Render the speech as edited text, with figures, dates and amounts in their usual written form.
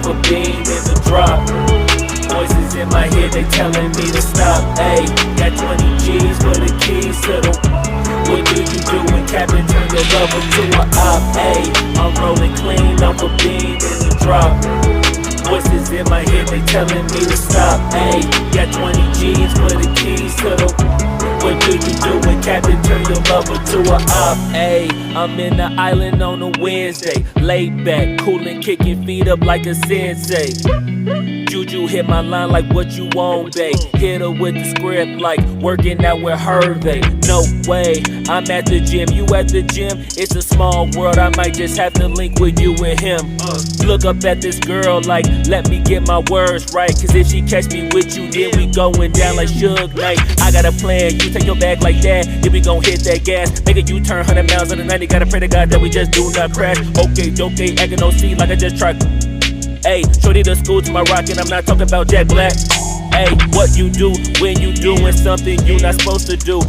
off a beam in the drop. Voices in my head, they telling me to stop. Ayy, got 20 G's for the keys to the. What do you do when Captain turn your lover to a op? Ayy, I'm rolling clean off a beam in the drop. Voices in my head, they telling me to stop. Ayy, got 20 G's for the keys to the. What do you do when Captain turn your lover to a op? Ayy, I'm in the island on a Wednesday. Laid back, coolin', kicking feet up like a sensei. Juju hit my line like what you want, babe. Hit her with the script like working out with Hervey. No way, I'm at the gym, you at the gym. It's a small world, I might just have to link with you and him. Look up at this girl like, let me get my words right. Cause if she catch me with you, then we going down like Suge Knight. I got a plan, you take your bag like that, then we gon' hit that gas. Make a U-turn 100 miles on the 90, gotta pray to God that we just do not crash. Okay, acting no C like I just tried. Ayy, shorty the school to my rocket, I'm not talking about Jack Black. Ayy, what you do when you doing something you not supposed to do.